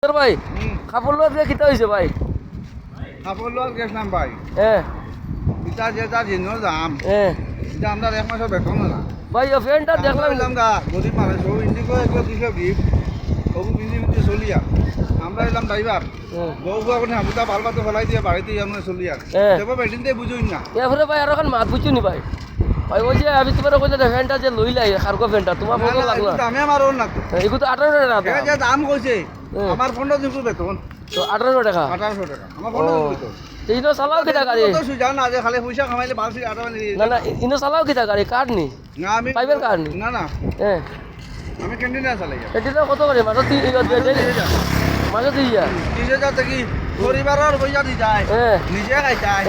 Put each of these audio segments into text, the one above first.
তোর ভাই কাপড় লোয়া দিয়ে কিতা হয়েছে ভাই কাপড় লোয়ার গেছিলাম ভাই হ্যাঁ এটা যেটা জিনিস দাম হ্যাঁ এটা আমরা এক মাসের বেতন না ভাই ও ফ্যানটা দেখলাম এলাম গা গরিব মানুষ ও ইন্ডিগো এগুলো দিছে গিফট সবু বিন্দি বিন্দি চলি আর আমরা এলাম ড্রাইভার বউ বউ এখন হামুটা ভাল পাতে ফেলাই দিয়ে বাড়িতে আমরা চলি আর দেবো বেটিন দিয়ে বুঝুই না এরপরে ভাই আর এখন মাত বুঝছো নি ভাই ভাই ওই যে আমি তোমার কইলে ফ্যানটা যে লইলাই কার্গো ফ্যানটা তোমার কত লাগলো আমি আমার ওর না এগুলো তো 18 টাকা যে দাম কইছে আমার 15 দিন বেতন তো 18 টাকা 1800 টাকা আমার 15 দিন বেতন ইনো চালাও কিটা গাড়ি তো সুজা না যে খালি পয়সা কামাইলে বালসি আটা বানিয়ে না না ইনো চালাও কিটা গাড়ি কার নি না আমি পাইবেন কার নি না না হ্যাঁ আমি ক্যান্টিনে চালাই এটা কত করে মাত্র 3000 মাঝে দিয়া 30,000 থেকে পরিবারের পয়সা দি যায় নিজে খাই যায়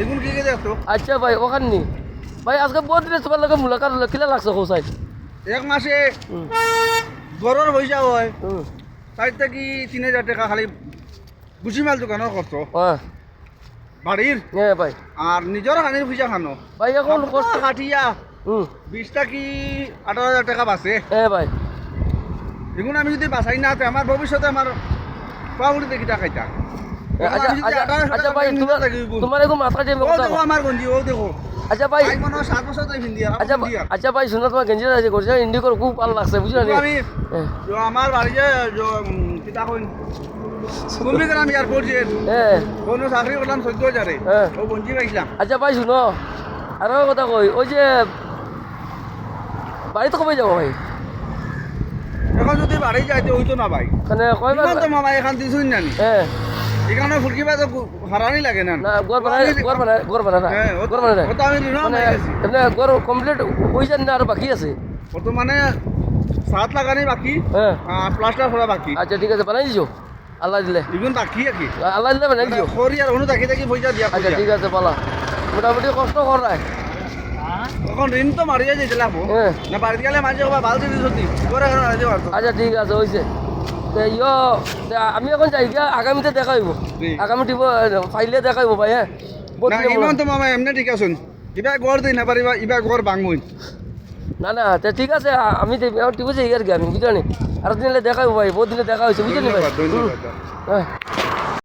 এগুন কি কি দেখতো আচ্ছা ভাই ওখান নি ভাই আজকে বহুত দিন তোমার লগে মুলাকাত কিলা লাগছে কোসাই এক মাসে গরর পয়সা হয় 4 থেকে 3,000 টাকা খালি গুছি মাল দোকানের খরচ হ্যাঁ বাড়ির হ্যাঁ ভাই আর নিজের হানির পয়সা খানো ভাই এখন কষ্ট কাটিয়া 20 টাকি 18,000 টাকা বাঁচে হ্যাঁ ভাই এগুন আমি যদি বাঁচাই না তো আমার ভবিষ্যতে আমার পাউড়ি দেখি টাকাইতা আচ্ছা ভাই তোমার এগো মাথা দিয়ে দেখো আমার গঞ্জি ও দেখো আচ্ছা ভাই 7 বছর তাই ভিন্দি আচ্ছা ভাই শুনো তোমার গেঞ্জি আছে করছে ইন্ডিকোর খুব ভালো লাগছে বুঝছো না আমি আমার বাড়ি যে কিতা কইন কুম্ভিগ্রাম আমি আর করছি কোনো চাকরি করলাম 14,000 ও গঞ্জি পাইছিলাম আচ্ছা ভাই শুনো আরো কথা কই ওই যে বাড়িতে কবে যাবো ভাই এখন যদি বাড়ি যাইতে হইতো না ভাই মানে কয়বার তো মামা এখান দিছুই না এখানে ফুলকিবা তো হারানি লাগে না না গড় বানা না ওটা আমি ঋণ মানে এমনি গড় কমপ্লিট হই যান না আর বাকি আছে ওটা মানে 7 লাগানি বাকি প্লাস্টার করা বাকি আচ্ছা ঠিক আছে বানাই দিছো আল্লাহ দিলে এগুন বাকি কি আল্লাহ দিলে বানাই দিও খরি আর অনু দেখি দেখি পয়সা দিয়া আচ্ছা ঠিক আছে পালা মোটামুটি কষ্ট করায় এখন ঋণ তো মারিয়ে যেতে লাগবো না বাড়িতে গেলে মাঝে কবা ভাল দিদি সত্যি করে এখন আইতে পারতো আচ্ছা ঠিক আছে হইছে আমি এখন যাই গিয়া আগামীতে দেখা হইব আগামী টিপ ফাইলে দেখা হইব ভাই হ্যাঁ ইমান তো মামা এমনি ঠিক আছেন ইবা গড় দিই না পারিবা ইবা গড় ভাঙবই না না ঠিক আছে আমি টিপ যাই আর কি আমি বুঝলি আর দিনে দেখা হইব ভাই বহুত দিনে দেখা হয়েছে বুঝলি ভাই ধন্যবাদ